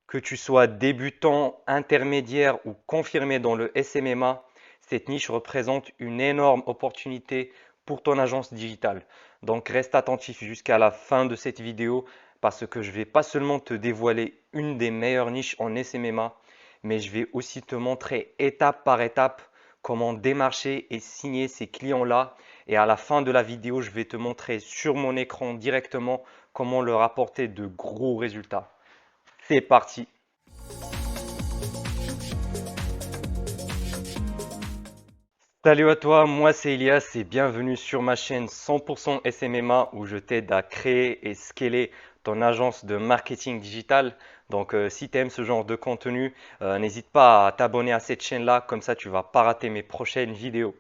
Que tu sois débutant, intermédiaire ou confirmé dans le SMMA, cette niche représente une énorme opportunité pour ton agence digitale. Donc reste attentif jusqu'à la fin de cette vidéo parce que je vais pas seulement te dévoiler une des meilleures niches en SMMA, mais je vais aussi te montrer étape par étape comment démarcher et signer ces clients-là. Et à la fin de la vidéo, je vais te montrer sur mon écran directement comment leur apporter de gros résultats. C'est parti. Salut à toi, moi c'est Elias et bienvenue sur ma chaîne 100% SMMA où je t'aide à créer et scaler ton agence de marketing digital. Donc si tu aimes ce genre de contenu, n'hésite pas à t'abonner à cette chaîne-là, comme ça tu vas pas rater mes prochaines vidéos.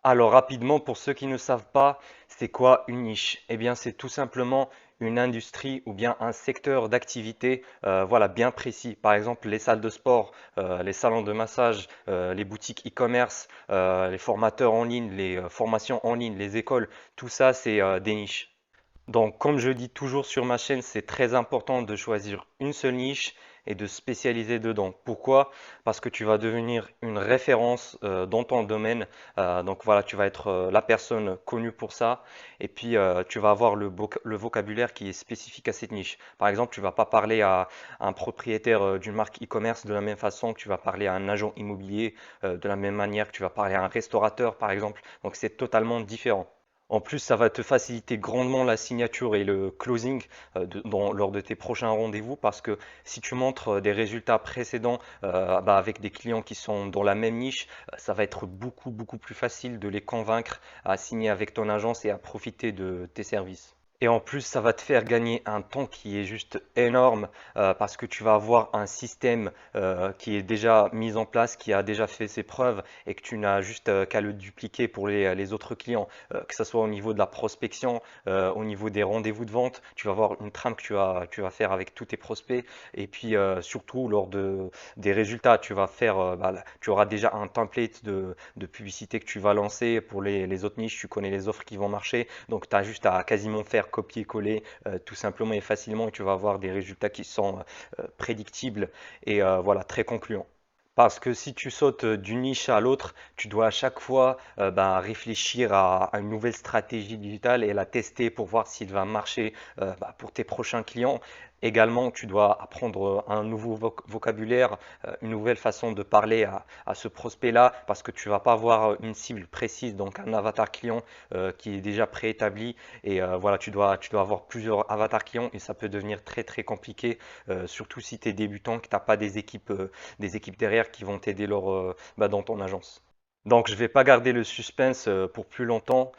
Alors rapidement, pour ceux qui ne savent pas, c'est quoi une niche? Eh bien, c'est tout simplement une industrie ou bien un secteur d'activité voilà, bien précis. Par exemple, les salles de sport, les salons de massage, les boutiques e-commerce, les formateurs en ligne, les formations en ligne, les écoles, tout ça, c'est des niches. Donc, comme je dis toujours sur ma chaîne, c'est très important de choisir une seule niche et de spécialiser dedans. Pourquoi? Parce que tu vas devenir une référence dans ton domaine. Donc voilà, tu vas être la personne connue pour ça. Et puis, tu vas avoir le vocabulaire qui est spécifique à cette niche. Par exemple, tu vas pas parler à un propriétaire d'une marque e-commerce de la même façon que tu vas parler à un agent immobilier, de la même manière que tu vas parler à un restaurateur, par exemple. Donc, c'est totalement différent. En plus, ça va te faciliter grandement la signature et le closing lors de tes prochains rendez-vous parce que si tu montres des résultats précédents avec des clients qui sont dans la même niche, ça va être beaucoup plus facile de les convaincre à signer avec ton agence et à profiter de tes services. Et en plus, ça va te faire gagner un temps qui est juste énorme parce que tu vas avoir un système qui est déjà mis en place, qui a déjà fait ses preuves et que tu n'as juste qu'à le dupliquer pour les autres clients, que ce soit au niveau de la prospection, au niveau des rendez-vous de vente. Tu vas avoir une trame que tu vas faire avec tous tes prospects et puis surtout des résultats, tu vas faire, tu auras déjà un template de publicité que tu vas lancer pour les autres niches. Tu connais les offres qui vont marcher, donc tu as juste à quasiment faire copier-coller tout simplement et facilement et tu vas avoir des résultats qui sont prédictibles et voilà, très concluants. Parce que si tu sautes d'une niche à l'autre, tu dois à chaque fois réfléchir à une nouvelle stratégie digitale et la tester pour voir s'il va marcher pour tes prochains clients. Également, tu dois apprendre un nouveau vocabulaire, une nouvelle façon de parler à ce prospect-là, parce que tu ne vas pas avoir une cible précise, donc un avatar client qui est déjà préétabli. Et voilà, tu dois avoir plusieurs avatars clients et ça peut devenir très compliqué, surtout si tu es débutant, que tu n'as pas des équipes derrière qui vont t'aider dans ton agence. Donc, je ne vais pas garder le suspense pour plus longtemps.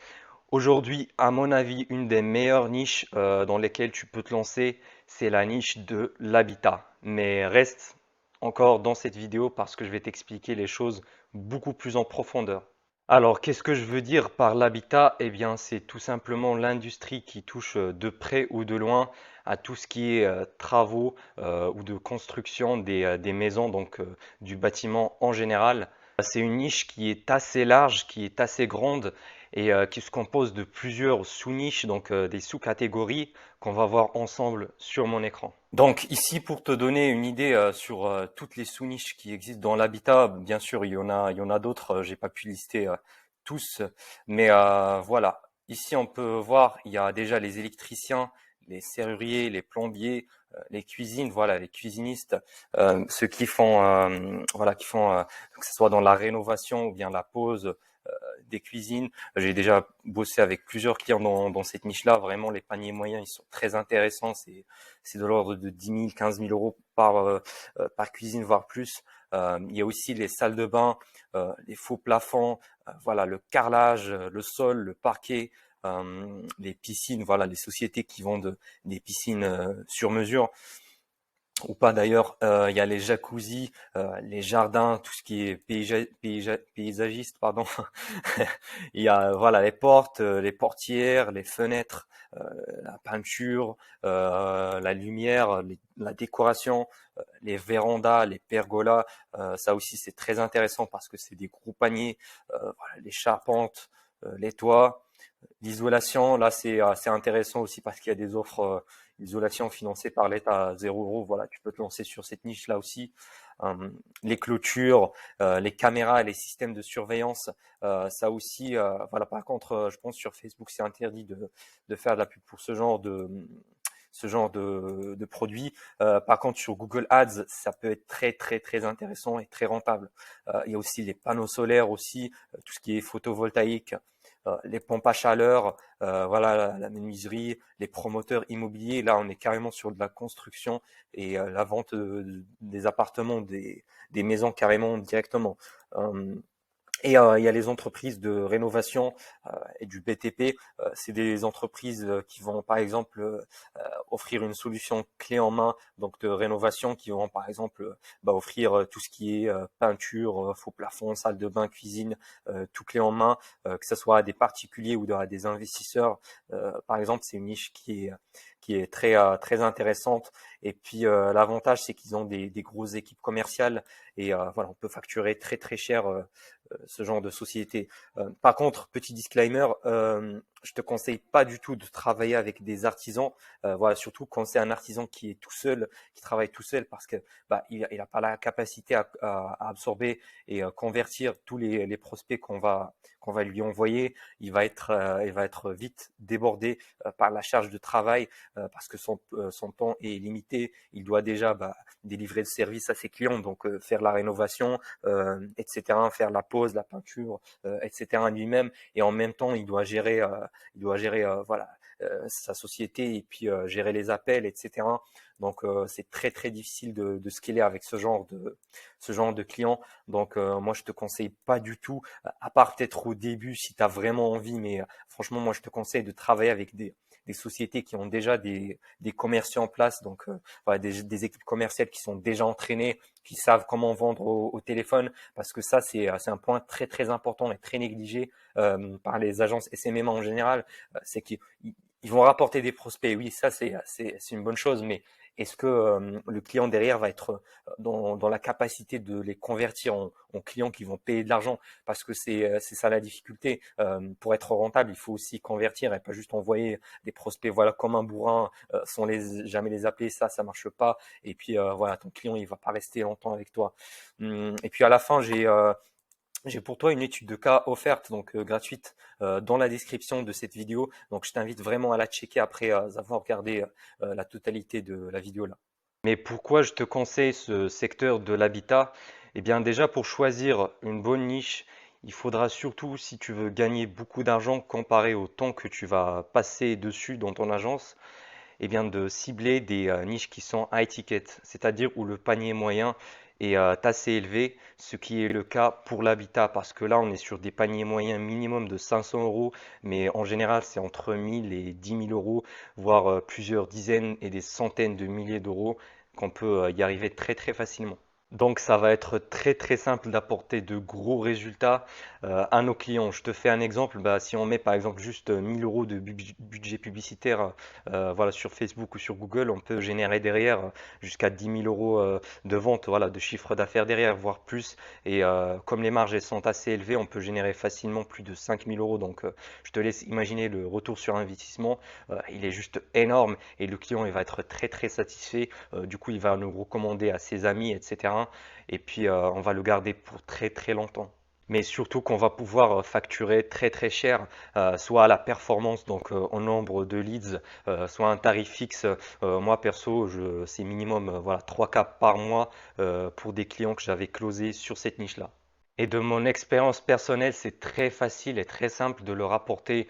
Aujourd'hui, à mon avis, une des meilleures niches dans lesquelles tu peux te lancer, c'est la niche de l'habitat. Mais reste encore dans cette vidéo parce que je vais t'expliquer les choses beaucoup plus en profondeur. Alors, qu'est-ce que je veux dire par l'habitat? Eh bien, c'est tout simplement l'industrie qui touche de près ou de loin à tout ce qui est travaux ou de construction des maisons, donc du bâtiment en général. C'est une niche qui est assez large, qui est assez grande et qui se compose de plusieurs sous-niches, donc des sous-catégories qu'on va voir ensemble sur mon écran. Donc ici, pour te donner une idée sur toutes les sous-niches qui existent dans l'habitat, bien sûr, il y en a d'autres, j'ai pas pu lister tous, mais voilà. Ici, on peut voir, il y a déjà les électriciens, les serruriers, les plombiers, les cuisines, voilà, les cuisinistes, ceux qui font, que ce soit dans la rénovation ou bien la pose des cuisines. J'ai déjà bossé avec plusieurs clients dans cette niche-là. Vraiment, les paniers moyens, ils sont très intéressants. C'est de l'ordre de 10 000, 15 000 euros par cuisine, voire plus. Il y a aussi les salles de bain, les faux plafonds, voilà, le carrelage, le sol, le parquet, les piscines, voilà, les sociétés qui vendent des piscines sur mesure ou pas d'ailleurs. Il y a les jacuzzis, les jardins, tout ce qui est paysagiste, pardon. Il y a voilà les portes, les portières, les fenêtres, la peinture, la lumière, la décoration, les vérandas, les pergolas. Ça aussi c'est très intéressant parce que c'est des gros paniers. Voilà, les charpentes, les toits. L'isolation, là, c'est assez intéressant aussi parce qu'il y a des offres isolation financée par l'État à 0 €, voilà, tu peux te lancer sur cette niche-là aussi. Les clôtures, les caméras, les systèmes de surveillance, ça aussi, voilà. Par contre, je pense sur Facebook, c'est interdit de faire de la pub pour ce genre de produits. Par contre, sur Google Ads, ça peut être très, très, très intéressant et très rentable. Il y a aussi les panneaux solaires aussi, tout ce qui est photovoltaïque, les pompes à chaleur, voilà, la menuiserie, les promoteurs immobiliers. Là, on est carrément sur de la construction et la vente des appartements, des maisons carrément directement. Euh, et il y a les entreprises de rénovation et du BTP. C'est des entreprises qui vont, par exemple, offrir une solution clé en main, donc de rénovation, qui vont, par exemple, offrir tout ce qui est peinture, faux plafond, salle de bain, cuisine, tout clé en main, que ce soit à des particuliers ou à des investisseurs. Par exemple, c'est une niche qui est très, très intéressante. Et puis, l'avantage, c'est qu'ils ont des grosses équipes commerciales et voilà, on peut facturer très, très cher ce genre de société. Par contre, petit disclaimer, je te conseille pas du tout de travailler avec des artisans. Voilà, surtout quand c'est un artisan qui est tout seul, qui travaille tout seul, parce que il a pas la capacité à absorber et convertir tous les prospects qu'on va lui envoyer. Il va être vite débordé par la charge de travail parce que son temps est limité. Il doit déjà délivrer le service à ses clients, donc faire la rénovation, etc., faire la pose, la peinture, etc., lui-même. Et en même temps, il doit gérer voilà, sa société et puis gérer les appels, etc. Donc c'est très très difficile de scaler avec ce genre de client. Donc moi je te conseille pas du tout, à part peut-être au début si tu as vraiment envie, mais franchement moi je te conseille de travailler avec des sociétés qui ont déjà des commerciaux en place, donc voilà, des équipes commerciales qui sont déjà entraînées, qui savent comment vendre au téléphone, parce que ça c'est un point très très important et très négligé par les agences SMMA en général. C'est qu'ils vont rapporter des prospects. Oui, ça c'est une bonne chose, mais est-ce que le client derrière va être dans la capacité de les convertir en clients qui vont payer de l'argent? Parce que c'est ça la difficulté. Pour être rentable, il faut aussi convertir et pas juste envoyer des prospects, voilà, comme un bourrin, sans jamais les appeler. Ça marche pas. Et puis voilà, ton client il va pas rester longtemps avec toi. Et puis à la fin, j'ai pour toi une étude de cas offerte, donc gratuite, dans la description de cette vidéo. Donc je t'invite vraiment à la checker après avoir regardé la totalité de la vidéo là. Mais pourquoi je te conseille ce secteur de l'habitat? Eh bien déjà pour choisir une bonne niche, il faudra surtout, si tu veux gagner beaucoup d'argent comparé au temps que tu vas passer dessus dans ton agence, eh bien de cibler des niches qui sont high ticket, c'est-à-dire où le panier moyen est assez élevé, ce qui est le cas pour l'habitat, parce que là on est sur des paniers moyens minimum de 500 euros, mais en général c'est entre 1000 et 10 000 euros, voire plusieurs dizaines et des centaines de milliers d'euros qu'on peut y arriver très très facilement. Donc ça va être très très simple d'apporter de gros résultats à nos clients. Je te fais un exemple, si on met par exemple juste 1000 euros de budget publicitaire voilà, sur Facebook ou sur Google, on peut générer derrière jusqu'à 10 000 euros de vente, voilà, de chiffre d'affaires derrière, voire plus. Et comme les marges elles sont assez élevées, on peut générer facilement plus de 5 000 euros. Donc je te laisse imaginer le retour sur investissement. Il est juste énorme et le client il va être très très satisfait. Du coup, il va nous recommander à ses amis, etc. Et puis, on va le garder pour très très longtemps. Mais surtout qu'on va pouvoir facturer très très cher, soit à la performance, donc en nombre de leads, soit un tarif fixe. Moi perso, c'est minimum voilà, 3 cas par mois pour des clients que j'avais closés sur cette niche-là. Et de mon expérience personnelle, c'est très facile et très simple de leur apporter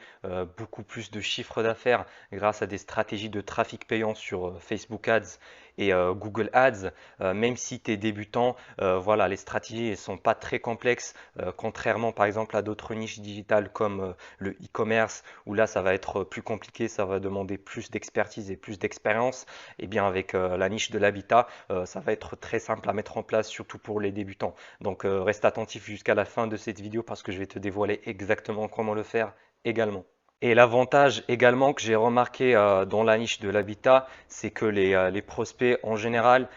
beaucoup plus de chiffre d'affaires grâce à des stratégies de trafic payant sur Facebook Ads et Google Ads. Même si tu es débutant, voilà, les stratégies ne sont pas très complexes, contrairement par exemple à d'autres niches digitales comme le e-commerce, où là ça va être plus compliqué, ça va demander plus d'expertise et plus d'expérience. Et bien avec la niche de l'habitat, ça va être très simple à mettre en place, surtout pour les débutants. Donc reste attentif jusqu'à la fin de cette vidéo parce que je vais te dévoiler exactement comment le faire également. Et l'avantage également que j'ai remarqué dans la niche de l'habitat, c'est que les prospects en général,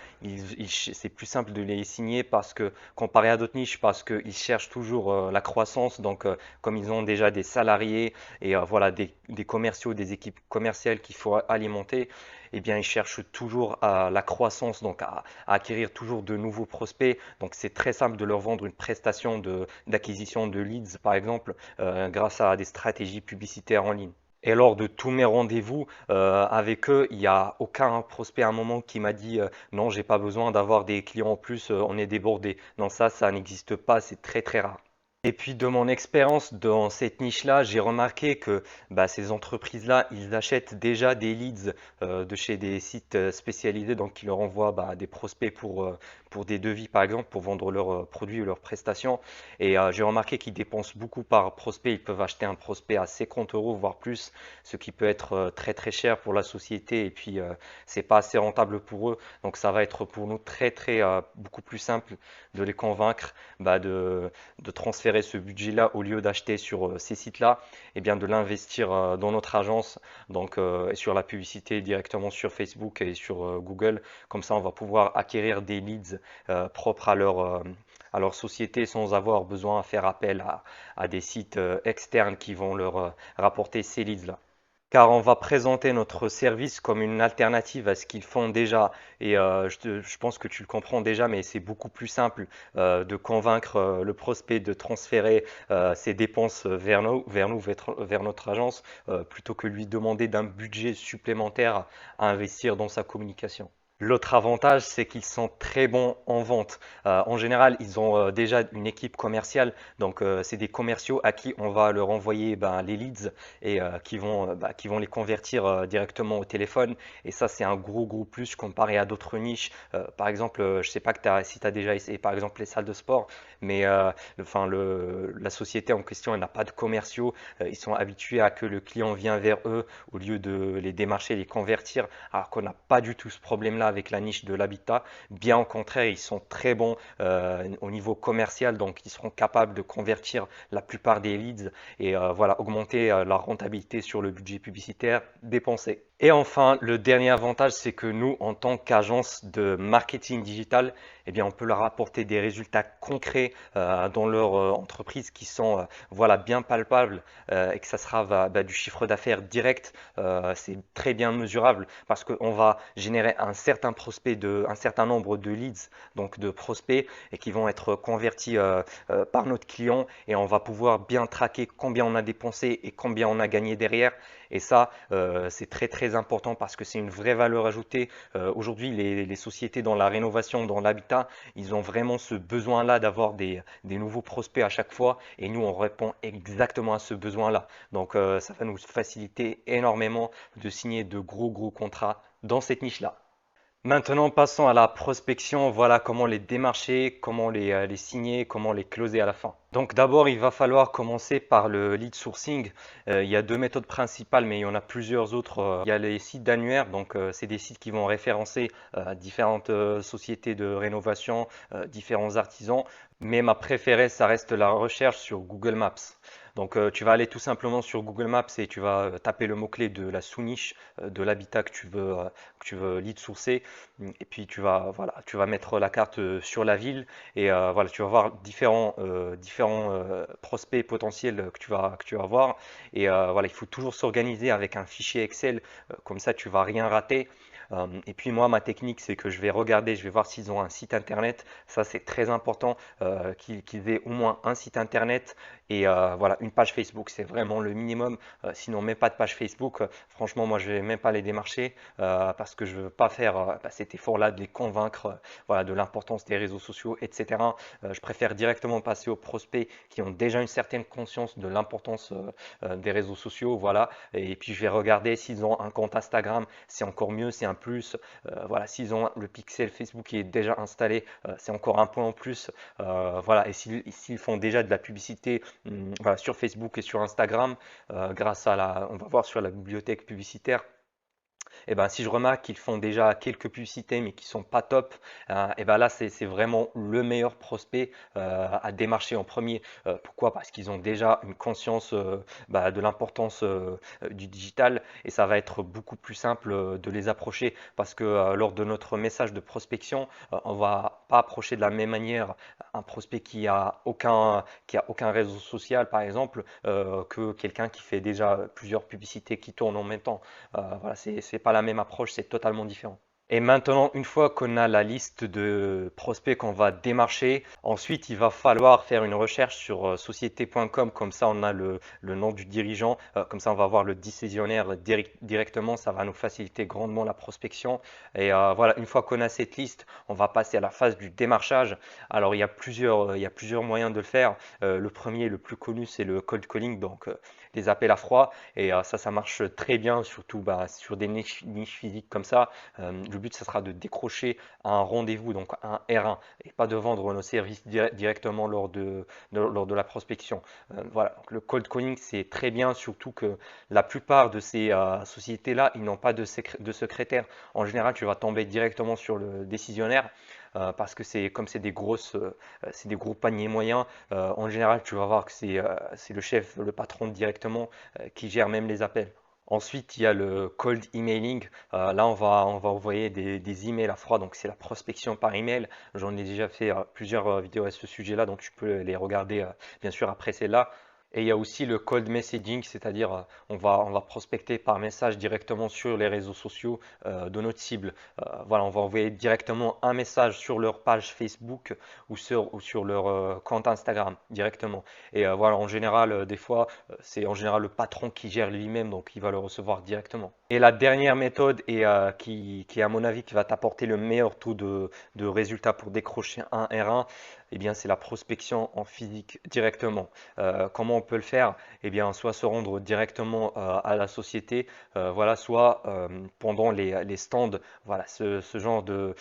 c'est plus simple de les signer parce que comparé à d'autres niches, parce qu'ils cherchent toujours la croissance. Donc comme ils ont déjà des salariés et voilà des commerciaux, des équipes commerciales qu'il faut alimenter, eh bien, ils cherchent toujours à la croissance, donc à acquérir toujours de nouveaux prospects. Donc, c'est très simple de leur vendre une prestation d'acquisition de leads, par exemple, grâce à des stratégies publicitaires en ligne. Et lors de tous mes rendez-vous avec eux, il n'y a aucun prospect à un moment qui m'a dit non, j'ai pas besoin d'avoir des clients en plus, on est débordé. Non, ça n'existe pas, c'est très très rare. Et puis de mon expérience dans cette niche-là, j'ai remarqué que ces entreprises-là, ils achètent déjà des leads de chez des sites spécialisés, donc qui leur envoient des prospects pour des devis, par exemple, pour vendre leurs produits ou leurs prestations. Et j'ai remarqué qu'ils dépensent beaucoup par prospect. Ils peuvent acheter un prospect à 50 euros, voire plus, ce qui peut être très très cher pour la société. Et puis, c'est pas assez rentable pour eux. Donc, ça va être pour nous très très beaucoup plus simple de les convaincre de transférer ce budget-là au lieu d'acheter sur ces sites-là, et bien de l'investir dans notre agence, donc et sur la publicité directement sur Facebook et sur Google. Comme ça, on va pouvoir acquérir des leads propres à leur société sans avoir besoin à faire appel à des sites externes qui vont leur rapporter ces leads-là. Car on va présenter notre service comme une alternative à ce qu'ils font déjà. Et je pense que tu le comprends déjà, mais c'est beaucoup plus simple de convaincre le prospect de transférer ses dépenses vers notre agence, plutôt que lui demander d'un budget supplémentaire à investir dans sa communication. L'autre avantage, c'est qu'ils sont très bons en vente. En général, ils ont déjà une équipe commerciale, donc c'est des commerciaux à qui on va leur envoyer les leads et qui vont les convertir directement au téléphone. Et ça, c'est un gros plus comparé à d'autres niches. Par exemple, je ne sais pas si tu as déjà essayé par exemple les salles de sport, mais la société en question, elle n'a pas de commerciaux. Ils sont habitués à que le client vient vers eux au lieu de les démarcher, les convertir, alors qu'on n'a pas du tout ce problème-là avec la niche de l'habitat. Bien au contraire, ils sont très bons au niveau commercial, donc ils seront capables de convertir la plupart des leads et augmenter la rentabilité sur le budget publicitaire dépensé. Et enfin, le dernier avantage, c'est que nous, en tant qu'agence de marketing digital, eh bien, on peut leur apporter des résultats concrets dans leur entreprise qui sont bien palpables et que ça sera du chiffre d'affaires direct. C'est très bien mesurable parce qu'on va générer un certain nombre de leads, donc de prospects, et qui vont être convertis par notre client et on va pouvoir bien traquer combien on a dépensé et combien on a gagné derrière. Et ça, c'est très très important parce que c'est une vraie valeur ajoutée. Aujourd'hui, les sociétés dans la rénovation, dans l'habitat, ils ont vraiment ce besoin-là d'avoir des nouveaux prospects à chaque fois. Et nous, on répond exactement à ce besoin-là. Donc, ça va nous faciliter énormément de signer de gros contrats dans cette niche-là. Maintenant, passons à la prospection. Voilà comment les démarcher, comment les signer, comment les closer à la fin. Donc d'abord, il va falloir commencer par le lead sourcing. Il y a deux méthodes principales, mais il y en a plusieurs autres. Il y a les sites d'annuaires, donc c'est des sites qui vont référencer différentes sociétés de rénovation, différents artisans. Mais ma préférée, ça reste la recherche sur Google Maps. Donc tu vas aller tout simplement sur Google Maps et tu vas taper le mot-clé de la sous-niche de l'habitat que tu veux lead sourcer. Et puis tu vas mettre la carte sur la ville et tu vas voir différents prospects potentiels que tu vas voir. Et il faut toujours s'organiser avec un fichier Excel, comme ça tu vas rien rater. Et puis moi, ma technique, c'est que je vais regarder, je vais voir s'ils ont un site internet. Ça, c'est très important qu'ils aient au moins un site internet et une page Facebook. C'est vraiment le minimum. Sinon, même pas de page Facebook. Franchement, moi, je vais même pas les démarcher parce que je veux pas faire cet effort-là de les convaincre de l'importance des réseaux sociaux, etc. Je préfère directement passer aux prospects qui ont déjà une certaine conscience de l'importance des réseaux sociaux. Voilà. Et puis, je vais regarder s'ils ont un compte Instagram. C'est encore mieux, c'est un plus. S'ils ont le pixel Facebook qui est déjà installé, c'est encore un point en plus. Et s'ils font déjà de la publicité sur Facebook et sur Instagram, on va voir sur la bibliothèque publicitaire. Et ben, si je remarque qu'ils font déjà quelques publicités mais qui sont pas top, et ben là c'est vraiment le meilleur prospect à démarcher en premier. Pourquoi? Parce qu'ils ont déjà une conscience de l'importance du digital et ça va être beaucoup plus simple de les approcher parce que lors de notre message de prospection, on va pas approcher de la même manière un prospect qui a aucun réseau social, par exemple, que quelqu'un qui fait déjà plusieurs publicités qui tournent en même temps. Voilà, c'est pas la même approche, c'est totalement différent. Et maintenant, une fois qu'on a la liste de prospects qu'on va démarcher, ensuite il va falloir faire une recherche sur société.com, comme ça on a le nom du dirigeant, comme ça on va voir le décisionnaire directement, ça va nous faciliter grandement la prospection. Et voilà, une fois qu'on a cette liste, on va passer à la phase du démarchage. Alors il y a plusieurs moyens de le faire. Le premier, le plus connu, c'est le cold calling, donc des appels à froid. Et ça marche très bien, surtout sur des niches physiques comme ça. Le but, ce sera de décrocher un rendez-vous, donc un R1, et pas de vendre nos services directement lors de la prospection. Voilà, donc le cold calling, c'est très bien, surtout que la plupart de ces sociétés-là, ils n'ont pas de secrétaire. En général, tu vas tomber directement sur le décisionnaire. Parce que c'est c'est des gros paniers moyens. En général, tu vas voir que c'est le chef, le patron directement qui gère même les appels. Ensuite, il y a le cold emailing. Là, on va envoyer des emails à froid. Donc, c'est la prospection par email. J'en ai déjà fait plusieurs vidéos à ce sujet-là. Donc, tu peux les regarder, bien sûr, après celle-là. Et il y a aussi le cold messaging, c'est-à-dire on va prospecter par message directement sur les réseaux sociaux de notre cible. Voilà, on va envoyer directement un message sur leur page Facebook ou sur leur compte Instagram directement. Et voilà, en général, des fois, c'est en général le patron qui gère lui-même, donc il va le recevoir directement. Et la dernière méthode, et qui, à mon avis, qui va t'apporter le meilleur taux de résultats pour décrocher un R1, eh bien, c'est la prospection en physique directement. Comment on peut le faire? Eh bien, soit se rendre directement à la société, voilà, soit pendant les stands. Voilà, ce genre de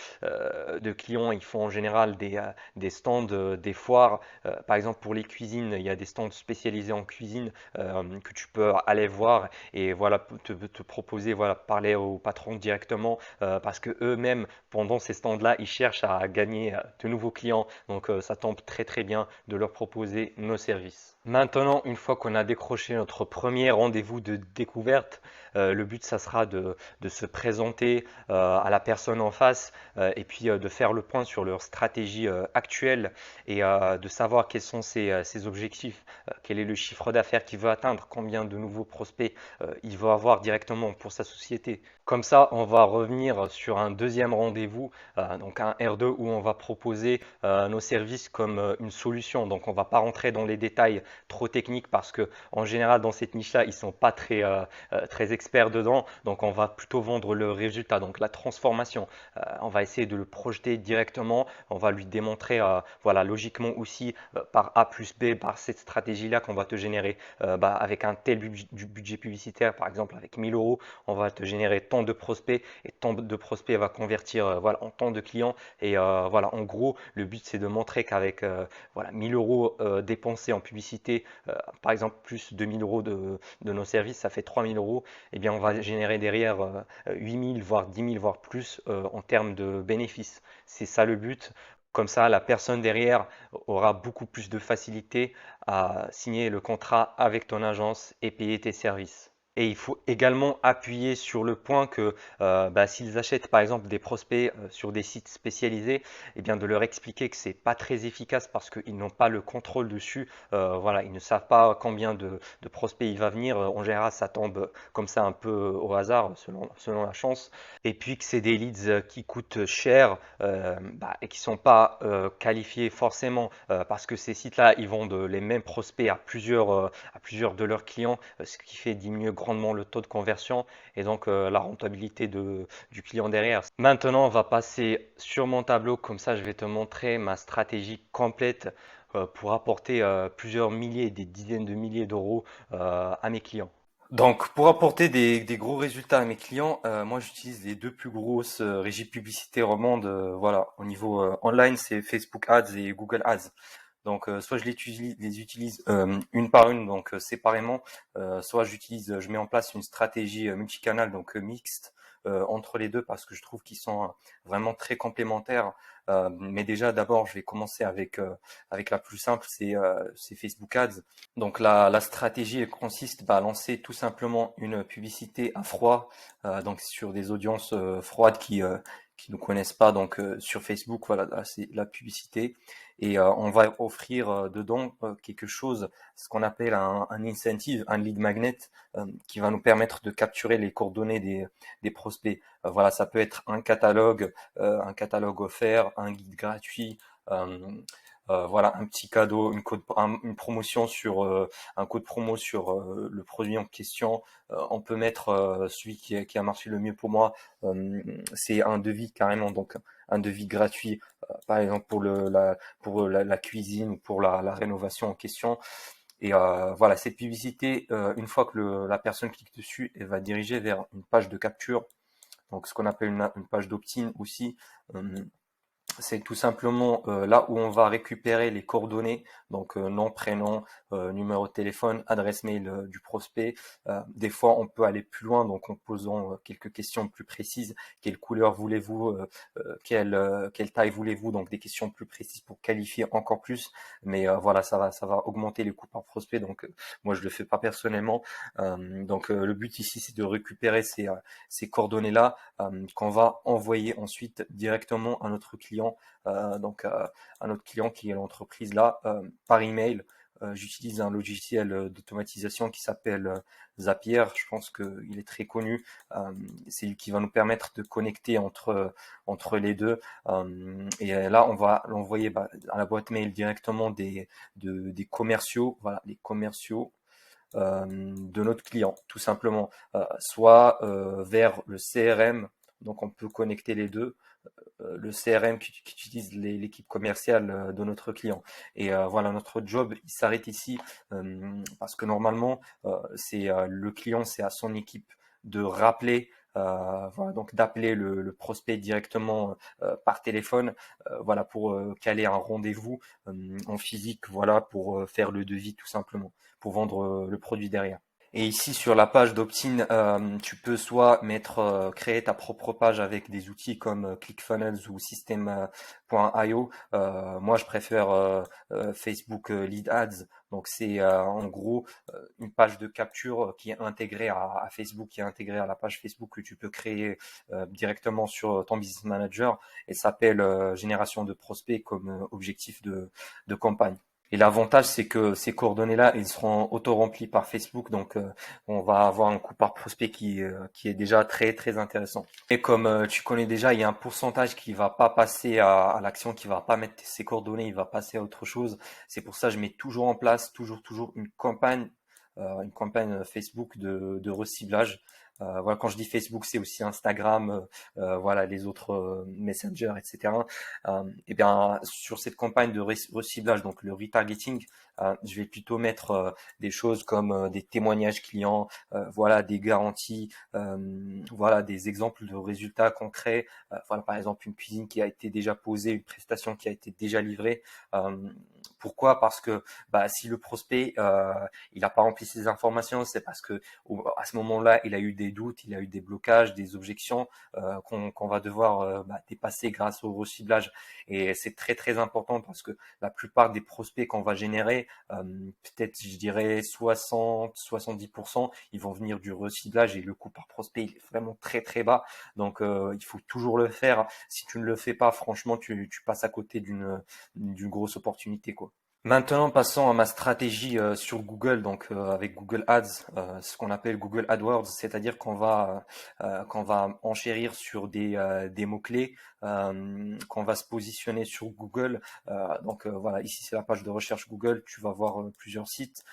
clients, ils font en général des stands, des foires. Par exemple, pour les cuisines, il y a des stands spécialisés en cuisine que tu peux aller voir et voilà, te proposer, voilà, parler au patron directement parce que eux-mêmes, pendant ces stands-là, ils cherchent à gagner de nouveaux clients. Donc, ça tombe très très bien de leur proposer nos services. Maintenant, une fois qu'on a décroché notre premier rendez-vous de découverte, le but, ça sera de se présenter à la personne en face et puis de faire le point sur leur stratégie actuelle et de savoir quels sont ses objectifs, quel est le chiffre d'affaires qu'il veut atteindre, combien de nouveaux prospects il veut avoir directement pour sa société. Comme ça, on va revenir sur un deuxième rendez-vous, donc un R2 où on va proposer nos services comme une solution. Donc, on ne va pas rentrer dans les détails trop techniques parce que en général, dans cette niche-là, ils ne sont pas très experts dedans. Donc, on va plutôt vendre le résultat, donc la transformation. On va essayer de le projeter directement. On va lui démontrer, voilà, logiquement aussi par A plus B, par cette stratégie-là qu'on va te générer avec un tel budget publicitaire, par exemple avec 1000 euros, on va te générer tant de prospects et tant de prospects va convertir voilà, en tant de clients. Et voilà, en gros, le but c'est de montrer qu'avec voilà, 1000 euros dépensés en publicité, par exemple plus 2000 euros de nos services, ça fait 3000 euros. Et bien, on va générer derrière 8000, voire 10 000, voire plus en termes de bénéfices. C'est ça le but. Comme ça, la personne derrière aura beaucoup plus de facilité à signer le contrat avec ton agence et payer tes services. Et il faut également appuyer sur le point que s'ils achètent par exemple des prospects sur des sites spécialisés, eh bien de leur expliquer que c'est pas très efficace parce qu'ils n'ont pas le contrôle dessus. Voilà, ils ne savent pas combien de prospects il va venir. En général, ça tombe comme ça un peu au hasard selon la chance. Et puis que c'est des leads qui coûtent cher et qui ne sont pas qualifiés forcément parce que ces sites-là, ils vendent les mêmes prospects à plusieurs de leurs clients, ce qui fait diminuer grandement le taux de conversion et donc la rentabilité du client derrière. Maintenant, on va passer sur mon tableau, comme ça je vais te montrer ma stratégie complète pour apporter plusieurs milliers, des dizaines de milliers d'euros à mes clients. Donc, pour apporter des gros résultats à mes clients, moi j'utilise les deux plus grosses régies publicitaires au monde. Voilà, au niveau online, c'est Facebook Ads et Google Ads. Donc, soit je les utilise une par une, donc séparément, soit je mets en place une stratégie multicanal, donc mixte entre les deux, parce que je trouve qu'ils sont vraiment très complémentaires. Mais déjà, d'abord, je vais commencer avec la plus simple, c'est Facebook Ads. Donc, la stratégie elle consiste à lancer tout simplement une publicité à froid, donc sur des audiences froides qui nous connaissent pas. Donc sur Facebook, voilà, là, c'est la publicité. Et on va offrir dedans quelque chose, ce qu'on appelle un incentive, un lead magnet, qui va nous permettre de capturer les coordonnées des prospects. Voilà, ça peut être un catalogue offert, un guide gratuit. euh, voilà, un petit cadeau, une promotion sur un code promo sur le produit en question. On peut mettre celui qui a marché le mieux pour moi, c'est un devis carrément, donc un devis gratuit, par exemple pour la cuisine ou pour la rénovation en question. Et voilà, cette publicité, une fois que la personne clique dessus, elle va diriger vers une page de capture, donc ce qu'on appelle une page d'opt-in aussi. Euh, c'est tout simplement là où on va récupérer les coordonnées, donc nom, prénom, numéro de téléphone, adresse mail du prospect. Des fois, on peut aller plus loin, donc en posant quelques questions plus précises. Quelle couleur voulez-vous, quelle taille voulez-vous? Donc des questions plus précises pour qualifier encore plus. Mais voilà, ça va augmenter les coûts par prospect. Donc moi, je le fais pas personnellement. Donc le but ici, c'est de récupérer ces coordonnées-là qu'on va envoyer ensuite directement à notre client, donc à notre client qui est l'entreprise là, par email. J'utilise un logiciel d'automatisation qui s'appelle Zapier. Je pense qu'il est très connu. C'est lui qui va nous permettre de connecter entre les deux. Et là, on va l'envoyer à la boîte mail directement des commerciaux. Voilà, les commerciaux de notre client, tout simplement, soit vers le CRM, donc on peut connecter les deux, le CRM qui utilise l'équipe commerciale de notre client. Et voilà, notre job, il s'arrête ici parce que normalement, c'est le client, c'est à son équipe de rappeler, voilà, donc d'appeler le prospect directement par téléphone, voilà, pour caler un rendez-vous en physique, voilà, pour faire le devis tout simplement, pour vendre le produit derrière. Et ici sur la page d'opt-in, tu peux soit créer ta propre page avec des outils comme ClickFunnels ou System.io. Moi, je préfère Facebook Lead Ads. Donc c'est en gros une page de capture qui est intégrée à Facebook, qui est intégrée à la page Facebook que tu peux créer directement sur ton Business Manager et s'appelle génération de prospects comme objectif de campagne. Et l'avantage, c'est que ces coordonnées-là, ils seront auto-remplis par Facebook, donc on va avoir un coût par prospect qui est déjà très très intéressant. Et comme tu connais déjà, il y a un pourcentage qui va pas passer à l'action, qui va pas mettre ses coordonnées, il va passer à autre chose. C'est pour ça que je mets toujours en place, toujours une campagne Facebook de reciblage. Voilà, quand je dis Facebook, c'est aussi Instagram, voilà, les autres Messenger, etc. Et bien, sur cette campagne de reciblage, donc le retargeting, je vais plutôt mettre des choses comme des témoignages clients, voilà, des garanties, voilà, des exemples de résultats concrets. Voilà, par exemple, une cuisine qui a été déjà posée, une prestation qui a été déjà livrée. Euh, Pourquoi? Parce que si le prospect il n'a pas rempli ses informations, c'est parce que à ce moment-là, il a eu des doutes, il a eu des blocages, des objections qu'on va devoir dépasser grâce au reciblage. Et c'est très très important parce que la plupart des prospects qu'on va générer, peut-être je dirais 60-70%, ils vont venir du reciblage et le coût par prospect il est vraiment très très bas. Donc il faut toujours le faire. Si tu ne le fais pas, franchement, tu passes à côté d'une grosse opportunité, quoi. Maintenant, passons à ma stratégie sur Google, donc avec Google Ads, ce qu'on appelle Google AdWords, c'est-à-dire qu'on va enchérir sur des mots-clés, qu'on va se positionner sur Google. Donc voilà, ici c'est la page de recherche Google, tu vas voir plusieurs sites.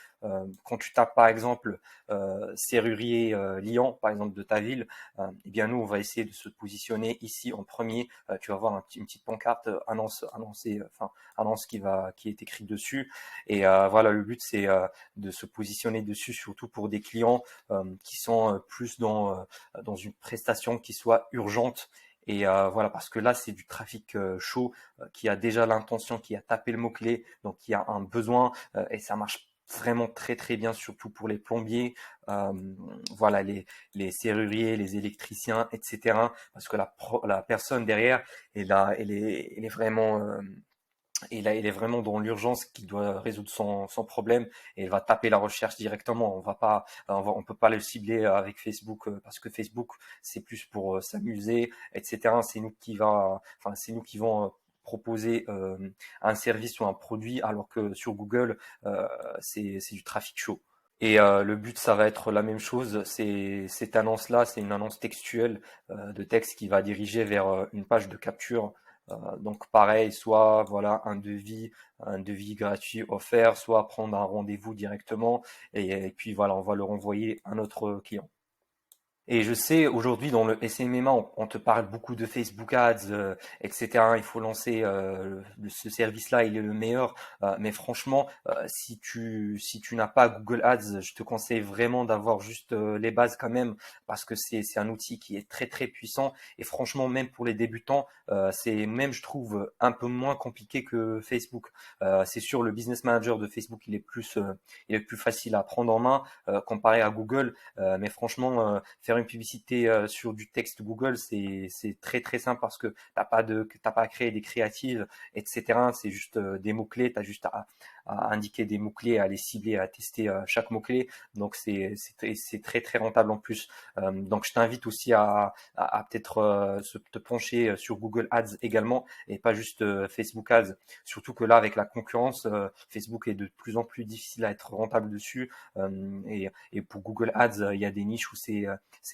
Quand tu tapes par exemple serrurier Lyon, par exemple de ta ville, eh bien nous on va essayer de se positionner ici en premier. Tu vas voir une petite pancarte annonce qui est écrite dessus. Et voilà, le but c'est de se positionner dessus, surtout pour des clients qui sont plus dans une prestation qui soit urgente. Et voilà, parce que là, c'est du trafic chaud qui a déjà l'intention, qui a tapé le mot-clé, donc qui a un besoin, et ça marche vraiment très très bien, surtout pour les plombiers, euh, voilà, les serruriers, les électriciens, etc. Parce que la personne derrière, elle est vraiment Et là, il est vraiment dans l'urgence qui doit résoudre son problème et il va taper la recherche directement. On peut pas le cibler avec Facebook parce que Facebook, c'est plus pour s'amuser, etc. C'est nous qui vont proposer un service ou un produit, alors que sur Google, c'est du trafic chaud. Et le but, ça va être la même chose. Cette annonce-là, c'est une annonce textuelle de texte qui va diriger vers une page de capture. Donc pareil, soit voilà un devis gratuit offert, soit prendre un rendez-vous directement et puis voilà, on va le renvoyer à notre client. Et je sais, aujourd'hui, dans le SMMA, on te parle beaucoup de Facebook Ads, etc. Il faut lancer ce service-là, il est le meilleur. Mais franchement, si tu n'as pas Google Ads, je te conseille vraiment d'avoir juste les bases quand même, parce que c'est un outil qui est très très puissant. Et franchement, même pour les débutants, c'est même, je trouve, un peu moins compliqué que Facebook. C'est sûr, le Business Manager de Facebook, il est plus facile à prendre en main comparé à Google. Mais franchement, faire une publicité sur du texte Google, c'est très très simple parce que t'as pas à créer des créatives, etc. C'est juste des mots clés. T'as juste à indiquer des mots clés, à les cibler, à tester chaque mot clé. Donc c'est très très rentable en plus. Donc je t'invite aussi à peut-être te pencher sur Google Ads également et pas juste Facebook Ads. Surtout que là, avec la concurrence, Facebook est de plus en plus difficile à être rentable dessus. Et pour Google Ads, il y a des niches où c'est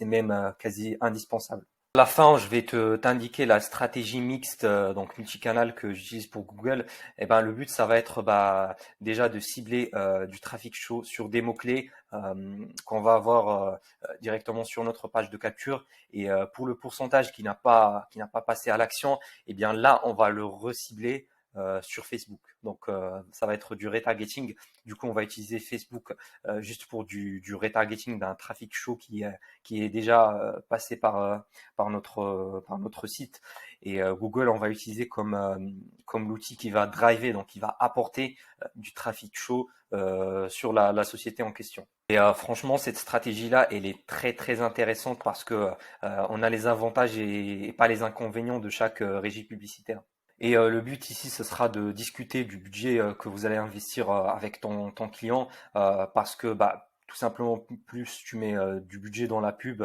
même quasi indispensable. À la fin, je vais te t'indiquer la stratégie mixte, donc multicanal que j'utilise pour Google. Et ben, le but, ça va être déjà de cibler du trafic chaud sur des mots-clés qu'on va avoir directement sur notre page de capture. Et pour le pourcentage qui n'a pas passé à l'action, eh bien là, on va le recibler sur Facebook. Donc, ça va être du retargeting. Du coup, on va utiliser Facebook juste pour du retargeting d'un trafic chaud qui est déjà passé par notre site. Et Google, on va l'utiliser comme l'outil qui va driver, donc qui va apporter du trafic chaud sur la société en question. Et franchement, cette stratégie-là, elle est très très intéressante parce que on a les avantages et pas les inconvénients de chaque régie publicitaire. Et le but ici, ce sera de discuter du budget que vous allez investir avec ton client parce que bah, tout simplement, plus tu mets du budget dans la pub,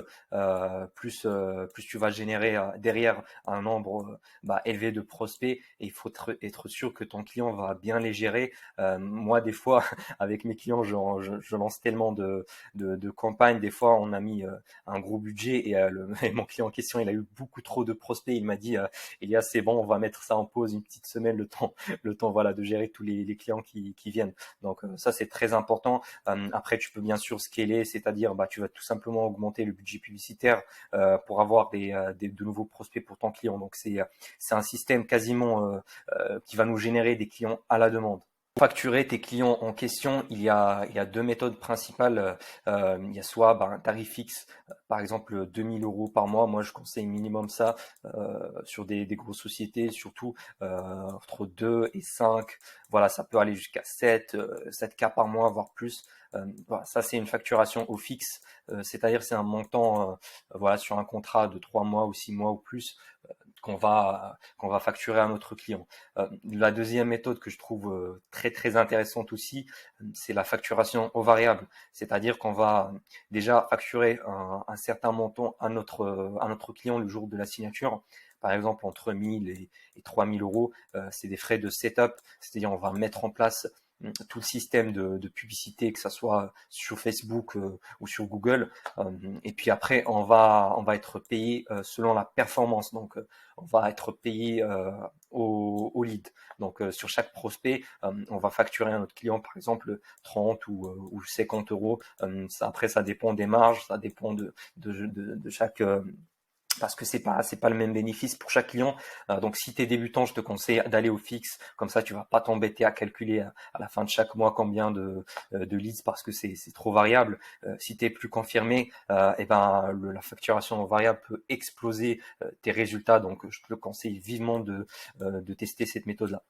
plus tu vas générer derrière un nombre bah, élevé de prospects et il faut être sûr que ton client va bien les gérer. Moi, des fois, avec mes clients, je lance tellement de campagnes. Des fois, on a mis un gros budget et, et mon client en question, il a eu beaucoup trop de prospects. Il m'a dit Elias, c'est bon, on va mettre ça en pause une petite semaine, le temps voilà, de gérer tous les clients qui viennent. Donc ça, c'est très important. Après, tu peux bien sûr scaler, c'est-à-dire bah, tu vas tout simplement augmenter le budget publicitaire pour avoir de nouveaux prospects pour ton client. Donc c'est un système quasiment qui va nous générer des clients à la demande. Pour facturer tes clients en question, il y a deux méthodes principales. Il y a soit bah, un tarif fixe, par exemple 2000 euros par mois. Moi, je conseille minimum ça sur des grosses sociétés, surtout entre 2 et 5. Voilà, ça peut aller jusqu'à 7K par mois, voire plus. Voilà, ça, c'est une facturation au fixe, c'est-à-dire c'est un montant voilà, sur un contrat de 3 mois ou 6 mois ou plus qu'on va facturer à notre client. La deuxième méthode que je trouve très très intéressante aussi, c'est la facturation au variable, c'est-à-dire qu'on va déjà facturer un certain montant à notre client le jour de la signature. Par exemple, entre 1000 et 3000 euros, c'est des frais de setup, c'est-à-dire on va mettre en place tout le système de publicité, que ce soit sur Facebook ou sur Google. Et puis après, on va être payé selon la performance. Donc, on va être payé au lead. Donc, sur chaque prospect, on va facturer à notre client, par exemple, 30 ou 50 euros. Après, ça dépend des marges, ça dépend de chaque parce que c'est pas le même bénéfice pour chaque client. Donc si tu es débutant, je te conseille d'aller au fixe, comme ça tu vas pas t'embêter à calculer à la fin de chaque mois combien de leads parce que c'est trop variable. Si tu es plus confirmé, et ben la facturation variable peut exploser tes résultats. Donc je te le conseille vivement de tester cette méthode-là.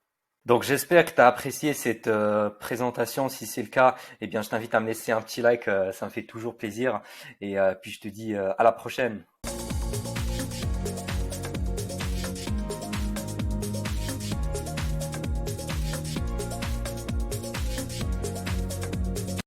Donc j'espère que tu as apprécié cette présentation. Si c'est le cas, eh bien je t'invite à me laisser un petit like, ça me fait toujours plaisir. Et puis je te dis à la prochaine.